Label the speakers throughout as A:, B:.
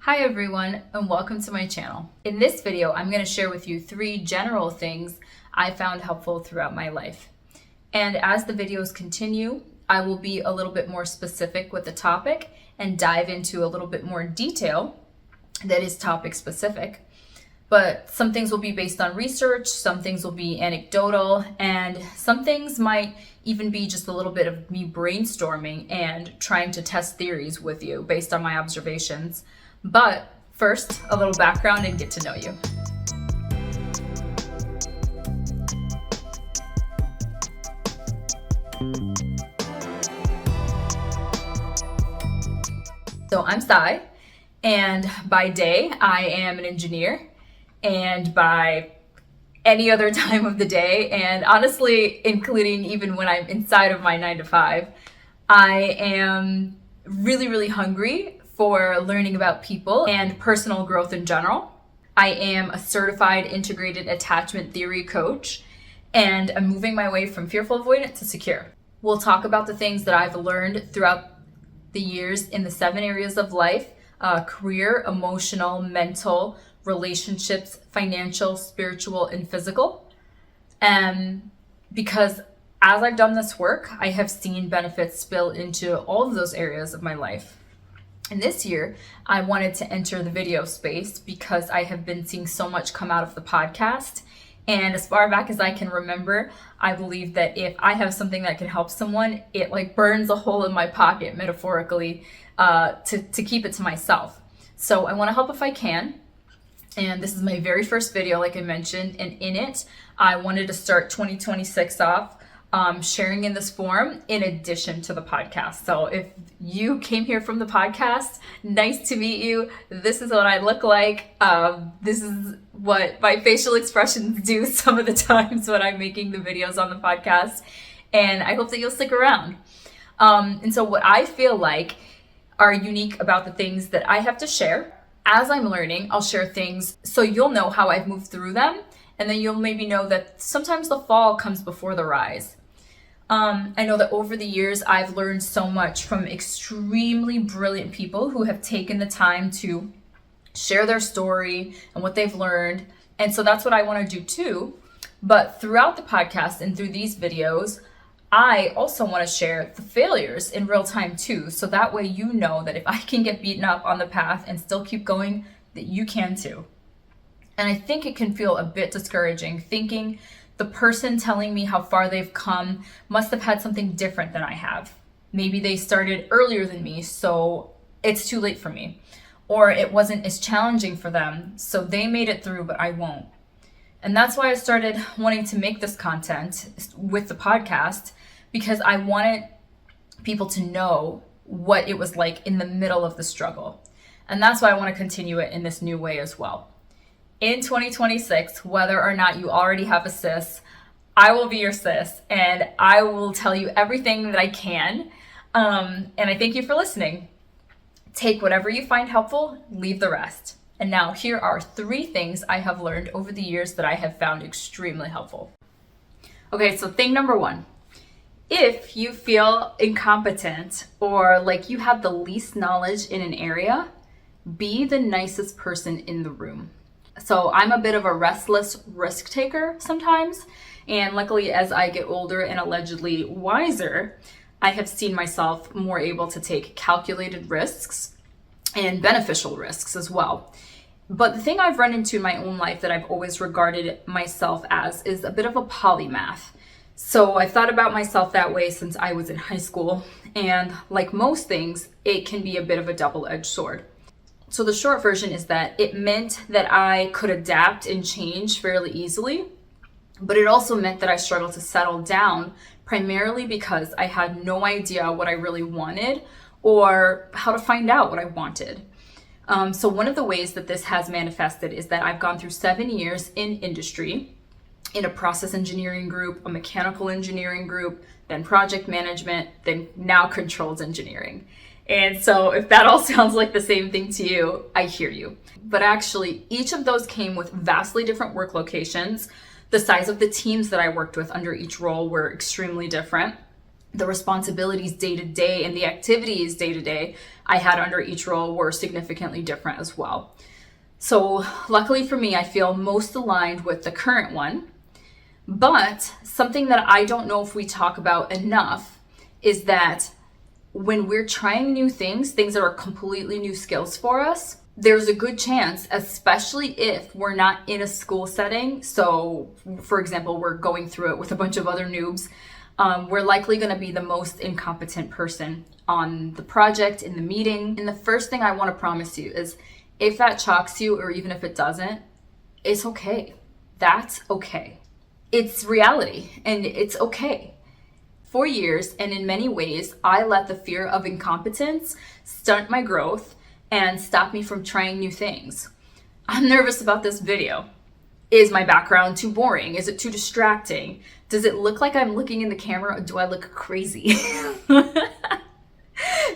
A: Hi everyone, and welcome to my channel. In this video, I'm going to share with you 3 general things I found helpful throughout my life. And as the videos continue, I will be a little bit more specific with the topic and dive into a little bit more detail that is topic specific. But some things will be based on research, some things will be anecdotal, and some things might even be just a little bit of me brainstorming and trying to test theories with you based on my observations. But first, a little background and get to know you. So I'm Sai, and by day I am an engineer, and by any other time of the day, and honestly, including even when I'm inside of my 9 to 5, I am really hungry for learning about people and personal growth in general. I am a certified integrated attachment theory coach, and I'm moving my way from fearful avoidant to secure. We'll talk about the things that I've learned throughout the years in the 7 areas of life: career, emotional, mental, relationships, financial, spiritual, and physical. Because as I've done this work, I have seen benefits spill into all of those areas of my life. And this year, I wanted to enter the video space because I have been seeing so much come out of the podcast. And as far back as I can remember, I believe that if I have something that can help someone, it like burns a hole in my pocket, metaphorically, to keep it to myself. So I want to help if I can. And this is my very first video, like I mentioned. And in it, I wanted to start 2026 off sharing in this form in addition to the podcast. So if you came here from the podcast, nice to meet you. This is what I look like. This is what my facial expressions do some of the times when I'm making the videos on the podcast. And I hope that you'll stick around. And so what I feel like are unique about the things that I have to share. As I'm learning, I'll share things so you'll know how I've moved through them. And then you'll maybe know that sometimes the fall comes before the rise. I know that over the years, I've learned so much from extremely brilliant people who have taken the time to share their story and what they've learned. And so that's what I want to do too. But throughout the podcast and through these videos, I also want to share the failures in real time too. So that way you know that if I can get beaten up on the path and still keep going, that you can too. And I think it can feel a bit discouraging thinking the person telling me how far they've come must have had something different than I have. Maybe they started earlier than me, so it's too late for me. Or it wasn't as challenging for them, so they made it through, but I won't. And that's why I started wanting to make this content with the podcast, because I wanted people to know what it was like in the middle of the struggle. And that's why I want to continue it in this new way as well. In 2026, whether or not you already have a sis, I will be your sis, and I will tell you everything that I can. And I thank you for listening. Take whatever you find helpful, leave the rest. And now here are 3 things I have learned over the years that I have found extremely helpful. Okay, so thing number 1. If you feel incompetent or like you have the least knowledge in an area, be the nicest person in the room. So I'm a bit of a restless risk taker sometimes. And luckily, as I get older and allegedly wiser, I have seen myself more able to take calculated risks and beneficial risks as well. But the thing I've run into in my own life that I've always regarded myself as is a bit of a polymath. So I've thought about myself that way since I was in high school. And like most things, it can be a bit of a double-edged sword. So the short version is that it meant that I could adapt and change fairly easily, but it also meant that I struggled to settle down primarily because I had no idea what I really wanted or how to find out what I wanted. So one of the ways that this has manifested is that I've gone through 7 years in industry, in a process engineering group, a mechanical engineering group, then project management, then now controls engineering. And so if that all sounds like the same thing to you, I hear you. But actually, each of those came with vastly different work locations. The size of the teams that I worked with under each role were extremely different. the responsibilities day to day and the activities day to day I had under each role were significantly different as well. So luckily for me, I feel most aligned with the current one. But something that I don't know if we talk about enough is that when we're trying new things, things that are completely new skills for us, there's a good chance, especially if we're not in a school setting. So for example, we're going through it with a bunch of other noobs. We're likely going to be the most incompetent person on the project, in the meeting. And the first thing I want to promise you is if that shocks you, or even if it doesn't, it's okay. That's okay. It's reality and it's okay. For years, and in many ways, I let the fear of incompetence stunt my growth and stop me from trying new things. I'm nervous about this video. Is my background too boring? Is it too distracting? Does it look like I'm looking in the camera, or do I look crazy?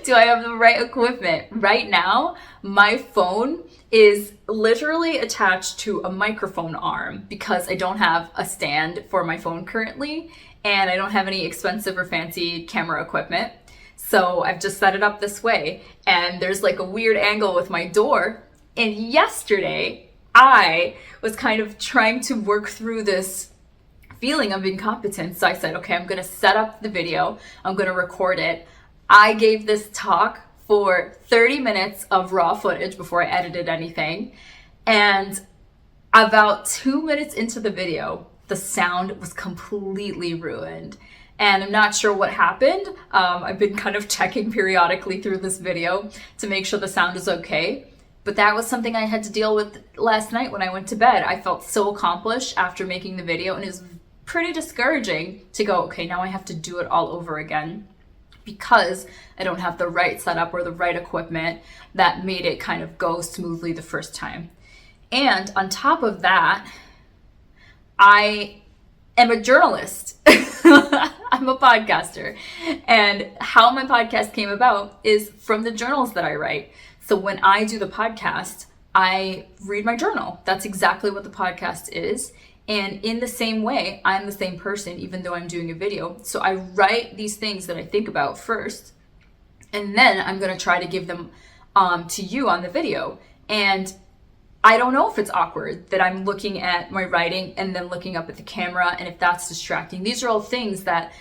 A: Do I have the right equipment? Right now, my phone is literally attached to a microphone arm because I don't have a stand for my phone currently, and I don't have any expensive or fancy camera equipment. So I've just set it up this way, and there's like a weird angle with my door. And yesterday, I was kind of trying to work through this feeling of incompetence. So I said, okay, I'm going to set up the video. I'm going to record it. I gave this talk for 30 minutes of raw footage before I edited anything. And about 2 minutes into the video, the sound was completely ruined. And I'm not sure what happened. I've been kind of checking periodically through this video to make sure the sound is okay. But that was something I had to deal with last night when I went to bed. I felt so accomplished after making the video, and it was pretty discouraging to go, okay, now I have to do it all over again because I don't have the right setup or the right equipment that made it kind of go smoothly the first time. And on top of that, I am a journalist. I'm a podcaster. And how my podcast came about is from the journals that I write. So when I do the podcast, I read my journal. That's exactly what the podcast is. And in the same way, I'm the same person, even though I'm doing a video. So I write these things that I think about first, and then I'm going to try to give them to you on the video. And I don't know if it's awkward that I'm looking at my writing and then looking up at the camera, and if that's distracting. These are all things that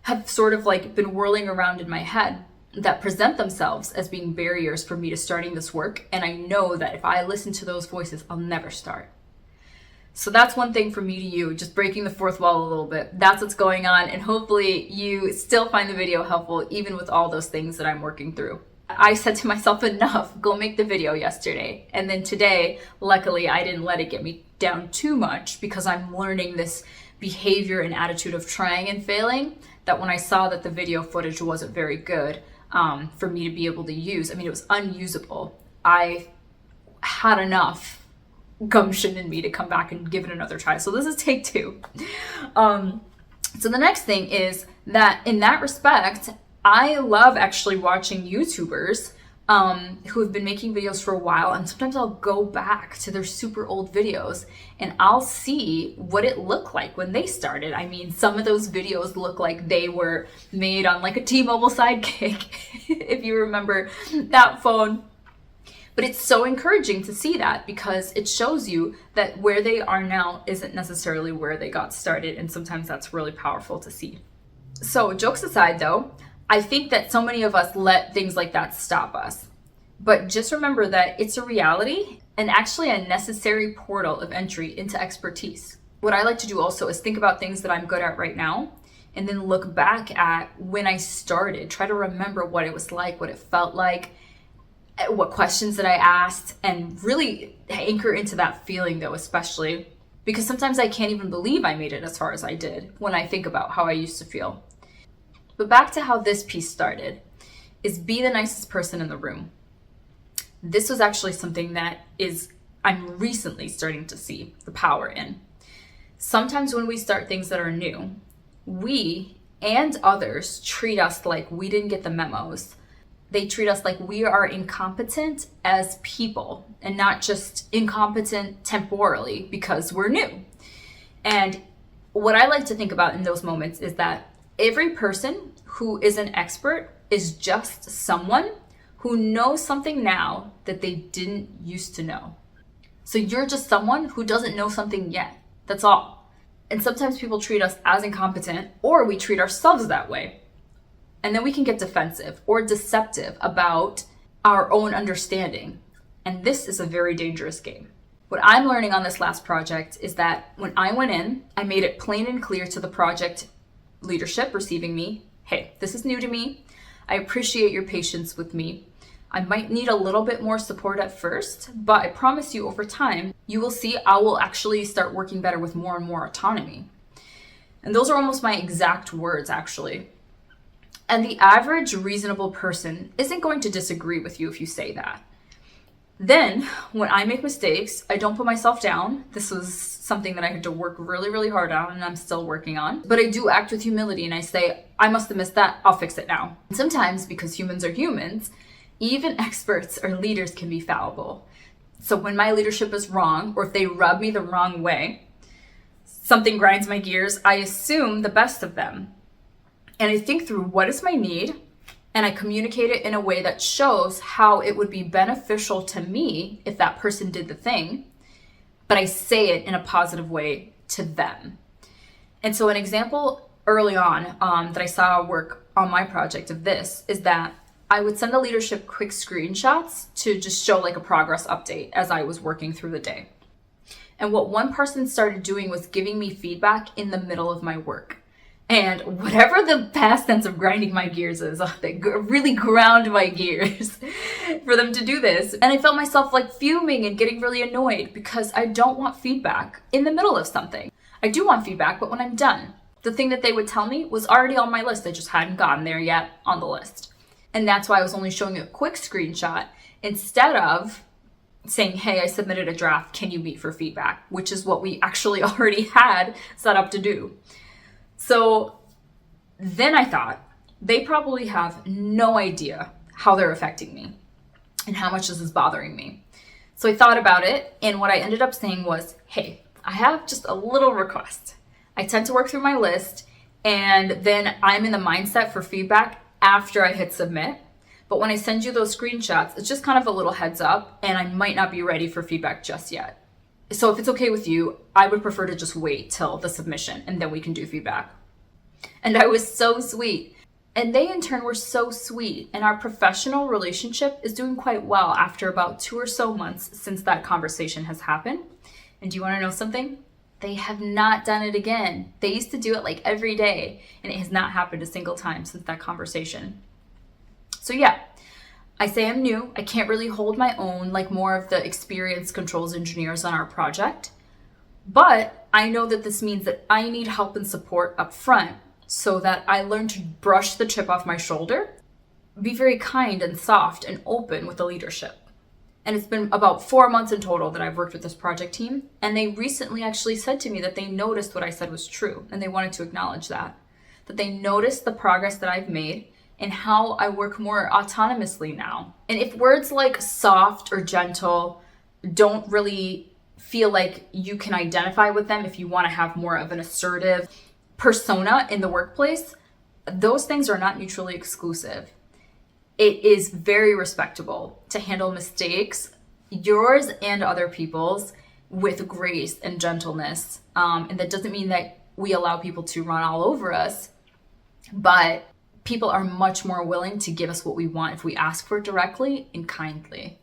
A: have sort of like been whirling around in my head that present themselves as being barriers for me to starting this work. And I know that if I listen to those voices, I'll never start. So that's one thing from me to you, just breaking the fourth wall a little bit. That's what's going on, and hopefully you still find the video helpful even with all those things that I'm working through. I said to myself, enough, go make the video yesterday. And then today, luckily, I didn't let it get me down too much because I'm learning this behavior and attitude of trying and failing, that when I saw that the video footage wasn't very good for me to be able to use, I mean, it was unusable. I had enough gumption in me to come back and give it another try. So this is take 2. So the next thing is that in that respect, I love actually watching YouTubers who have been making videos for a while, and sometimes I'll go back to their super old videos and I'll see what it looked like when they started. I mean, some of those videos look like they were made on like a T-Mobile Sidekick, if you remember that phone. But it's so encouraging to see that because it shows you that where they are now isn't necessarily where they got started, and sometimes that's really powerful to see. So jokes aside though, I think that so many of us let things like that stop us. But just remember that it's a reality and actually a necessary portal of entry into expertise. What I like to do also is think about things that I'm good at right now and then look back at when I started, try to remember what it was like, what it felt like, what questions that I asked, and really anchor into that feeling though, especially because sometimes I can't even believe I made it as far as I did when I think about how I used to feel. But back to how this piece started, is be the nicest person in the room. This was actually something that I'm recently starting to see the power in. Sometimes when we start things that are new, we and others treat us like we didn't get the memos. They treat us like we are incompetent as people and not just incompetent temporally because we're new. And what I like to think about in those moments is that every person who is an expert is just someone who knows something now that they didn't used to know. So you're just someone who doesn't know something yet. That's all. And sometimes people treat us as incompetent, or we treat ourselves that way. And then we can get defensive or deceptive about our own understanding. And this is a very dangerous game. What I'm learning on this last project is that when I went in, I made it plain and clear to the project leadership receiving me, hey, this is new to me. I appreciate your patience with me. I might need a little bit more support at first, but I promise you over time, you will see I will actually start working better with more and more autonomy. And those are almost my exact words, actually. And the average reasonable person isn't going to disagree with you if you say that. Then, when I make mistakes, I don't put myself down. This was something that I had to work really, really hard on, and I'm still working on. But I do act with humility, and I say, I must have missed that. I'll fix it now. And sometimes, because humans are humans, even experts or leaders can be fallible. So when my leadership is wrong, or if they rub me the wrong way, something grinds my gears, I assume the best of them. And I think through what is my need, and I communicate it in a way that shows how it would be beneficial to me if that person did the thing, but I say it in a positive way to them. And so an example early on that I saw work on my project of this is that I would send the leadership quick screenshots to just show like a progress update as I was working through the day. And what one person started doing was giving me feedback in the middle of my work. And whatever the past tense of grinding my gears is, they really ground my gears for them to do this. And I felt myself like fuming and getting really annoyed because I don't want feedback in the middle of something. I do want feedback, but when I'm done. The thing that they would tell me was already on my list. I just hadn't gotten there yet on the list. And that's why I was only showing a quick screenshot instead of saying, hey, I submitted a draft. Can you meet for feedback? Which is what we actually already had set up to do. So then I thought, they probably have no idea how they're affecting me and how much this is bothering me. So I thought about it, and what I ended up saying was, hey, I have just a little request. I tend to work through my list, and then I'm in the mindset for feedback after I hit submit. But when I send you those screenshots, it's just kind of a little heads up, and I might not be ready for feedback just yet. So if it's okay with you, I would prefer to just wait till the submission and then we can do feedback. And I was so sweet. And they in turn were so sweet. And our professional relationship is doing quite well after about 2 or so months since that conversation has happened. And do you want to know something? They have not done it again. They used to do it like every day, and it has not happened a single time since that conversation. So yeah. I say I'm new. I can't really hold my own like more of the experienced controls engineers on our project. But I know that this means that I need help and support up front so that I learn to brush the chip off my shoulder, be very kind and soft and open with the leadership. And it's been about 4 months in total that I've worked with this project team. And they recently actually said to me that they noticed what I said was true. And they wanted to acknowledge that they noticed the progress that I've made and how I work more autonomously now. And if words like soft or gentle don't really feel like you can identify with them if you want to have more of an assertive persona in the workplace, those things are not mutually exclusive. It is very respectable to handle mistakes, yours and other people's, with grace and gentleness. And that doesn't mean that we allow people to run all over us, but people are much more willing to give us what we want if we ask for it directly and kindly.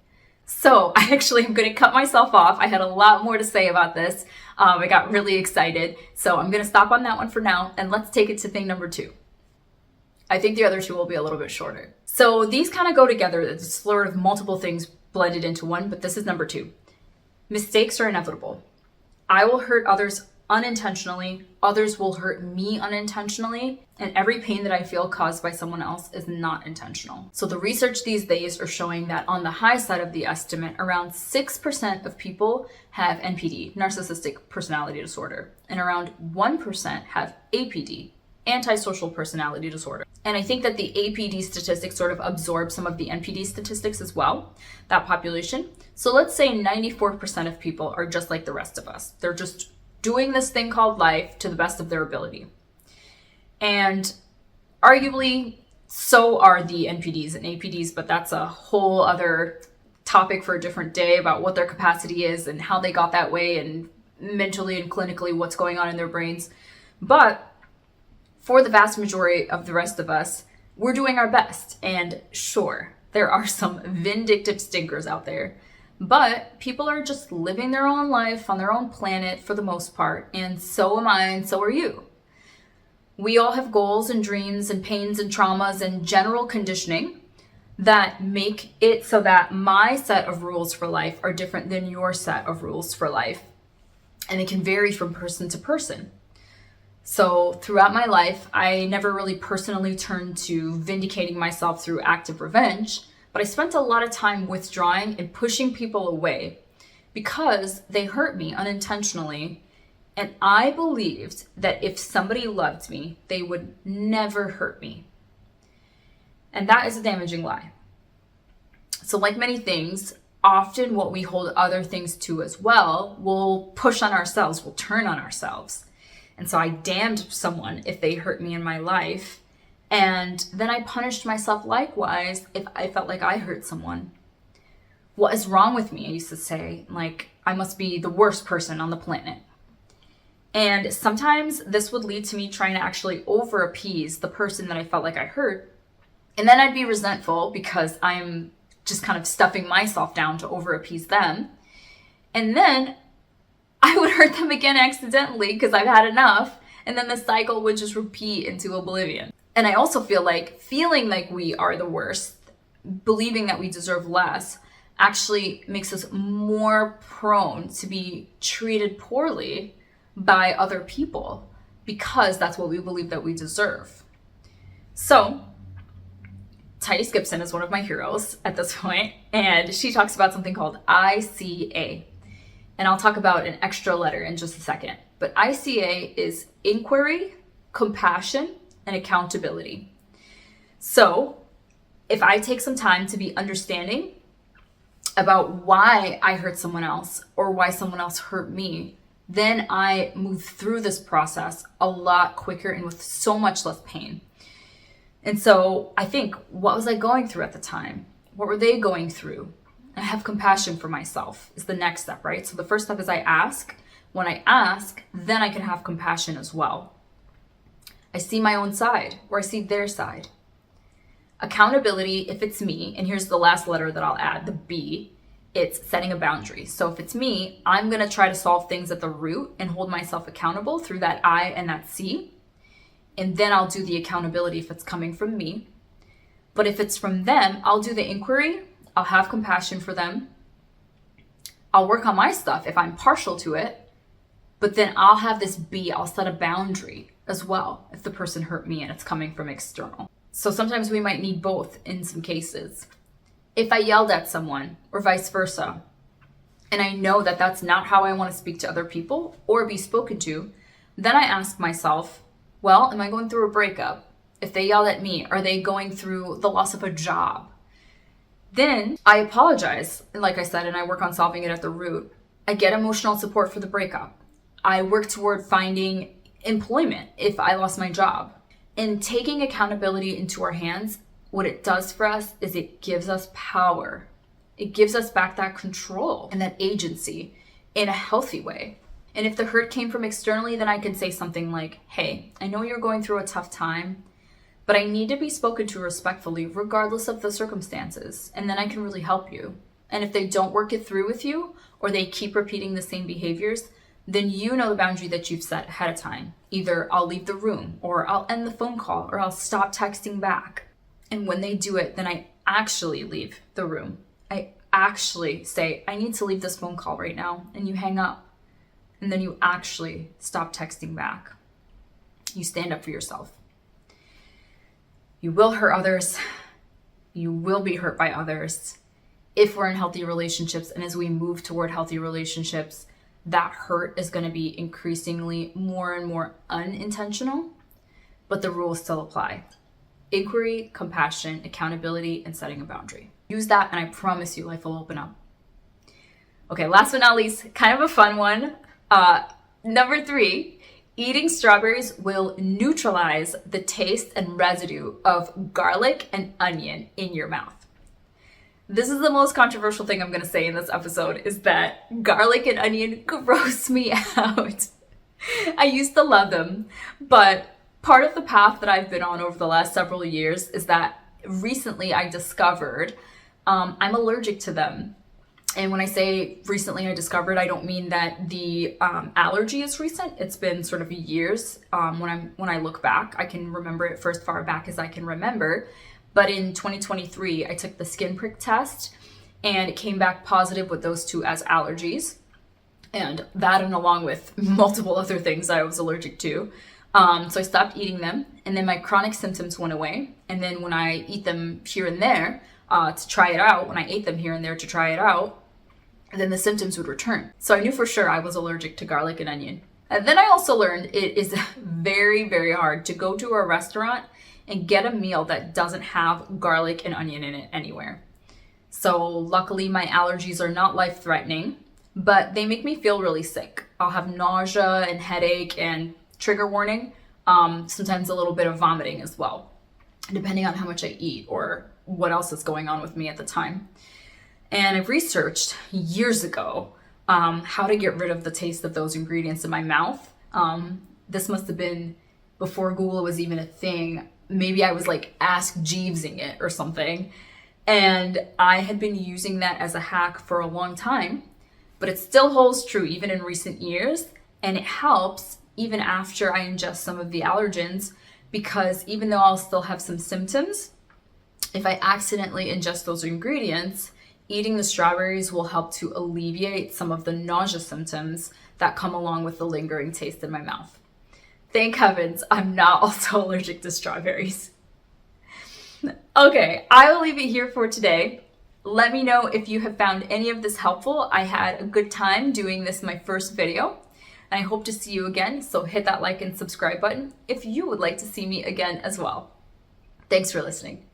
A: So I actually am going to cut myself off. I had a lot more to say about this. I got really excited. So I'm going to stop on that one for now, and let's take it to thing number 2. I think the other 2 will be a little bit shorter. So these kind of go together. It's sort of multiple things blended into one, but this is number 2. Mistakes are inevitable. I will hurt others unintentionally. Others will hurt me unintentionally. And every pain that I feel caused by someone else is not intentional. So the research these days are showing that on the high side of the estimate, around 6% of people have NPD, narcissistic personality disorder, and around 1% have APD, antisocial personality disorder. And I think that the APD statistics sort of absorb some of the NPD statistics as well, that population. So let's say 94% of people are just like the rest of us. They're just doing this thing called life to the best of their ability. And Arguably, so are the NPDs and APDs, but that's a whole other topic for a different day about what their capacity is and how they got that way and mentally and clinically what's going on in their brains. But for the vast majority of the rest of us, we're doing our best. And sure, there are some vindictive stinkers out there, but people are just living their own life on their own planet for the most part. And so am I, and so are you. We all have goals and dreams and pains and traumas and general conditioning that make it so that my set of rules for life are different than your set of rules for life. And it can vary from person to person. So throughout my life, I never really personally turned to vindicating myself through active revenge, but I spent a lot of time withdrawing and pushing people away because they hurt me unintentionally. And I believed that if somebody loved me, they would never hurt me. And that is a damaging lie. So like many things, often what we hold other things to as well, we'll push on ourselves, we'll turn on ourselves. And so I damned someone if they hurt me in my life. And then I punished myself likewise if I felt like I hurt someone. What is wrong with me? I used to say, like, I must be the worst person on the planet. And sometimes this would lead to me trying to actually over appease the person that I felt like I hurt. And then I'd be resentful because I'm just kind of stuffing myself down to over appease them. And then I would hurt them again accidentally because I've had enough. And then the cycle would just repeat into oblivion. And I also feel like feeling like we are the worst, believing that we deserve less, actually makes us more prone to be treated poorly by other people because that's what we believe that we deserve. So Titus Gibson is one of my heroes at this point, and she talks about something called ICA. And I'll talk about an extra letter in just a second. But ICA is inquiry, compassion, and accountability. So if I take some time to be understanding about why I hurt someone else or why someone else hurt me, then I move through this process a lot quicker and with so much less pain. And so I think, what was I going through at the time? What were they going through? I have compassion for myself is the next step, right? So the first step is I ask. When I ask, then I can have compassion as well. I see my own side, or I see their side. Accountability, if it's me, and here's the last letter that I'll add, the B, it's setting a boundary. So if it's me, I'm going to try to solve things at the root and hold myself accountable through that I and that C. And then I'll do the accountability if it's coming from me. But if it's from them, I'll do the inquiry. I'll have compassion for them. I'll work on my stuff if I'm partial to it. But then I'll have this B, I'll set a boundary as well if the person hurt me and it's coming from external. So sometimes we might need both in some cases. If I yelled at someone or vice versa, and I know that that's not how I want to speak to other people or be spoken to, then I ask myself, well, am I going through a breakup? If they yelled at me, are they going through the loss of a job? Then I apologize, like I said, and I work on solving it at the root. I get emotional support for the breakup. I work toward finding employment if I lost my job. And taking accountability into our hands, what it does for us is it gives us power. It gives us back that control and that agency in a healthy way. And if the hurt came from externally, then I can say something like, hey, I know you're going through a tough time, but I need to be spoken to respectfully regardless of the circumstances. And then I can really help you. And if they don't work it through with you, or they keep repeating the same behaviors, then you know the boundary that you've set ahead of time. Either I'll leave the room, or I'll end the phone call, or I'll stop texting back. And when they do it, then I actually leave the room. I actually say, I need to leave this phone call right now. And you hang up. And then you actually stop texting back. You stand up for yourself. You will hurt others. You will be hurt by others. If we're in healthy relationships, and as we move toward healthy relationships, that hurt is going to be increasingly more and more unintentional, but the rules still apply. Inquiry, compassion, accountability, and setting a boundary. Use that, and I promise you life will open up. Okay, last but not least, kind of a fun one. Number 3 Eating strawberries will neutralize the taste and residue of garlic and onion in your mouth. This is the most controversial thing I'm going to say in this episode, is that garlic and onion gross me out. I used to love them, but part of the path that I've been on over the last several years is that recently I discovered I'm allergic to them. And when I say recently I discovered, I don't mean that the allergy is recent. It's been sort of years. When I look back, I can remember it for as far back as I can remember. But in 2023, I took the skin prick test and it came back positive with those two as allergies. And that, and along with multiple other things I was allergic to. So I stopped eating them, and then my chronic symptoms went away. And then when I eat them here and there to try it out, when I ate them here and there to try it out, then the symptoms would return. So I knew for sure I was allergic to garlic and onion. And then I also learned it is very, very hard to go to a restaurant and get a meal that doesn't have garlic and onion in it anywhere. So luckily my allergies are not life-threatening, but they make me feel really sick. I'll have nausea and headache and, trigger warning, sometimes a little bit of vomiting as well, depending on how much I eat or what else is going on with me at the time. And I've researched years ago how to get rid of the taste of those ingredients in my mouth. This must have been before Google was even a thing. Maybe I was like Ask Jeevesing it or something. And I had been using that as a hack for a long time, but it still holds true even in recent years. And it helps even after I ingest some of the allergens, because even though I'll still have some symptoms, if I accidentally ingest those ingredients, eating the strawberries will help to alleviate some of the nausea symptoms that come along with the lingering taste in my mouth. Thank heavens I'm not also allergic to strawberries. Okay, I will leave it here for today. Let me know if you have found any of this helpful. I had a good time doing this, my first video, and I hope to see you again. So hit that like and subscribe button if you would like to see me again as well. Thanks for listening.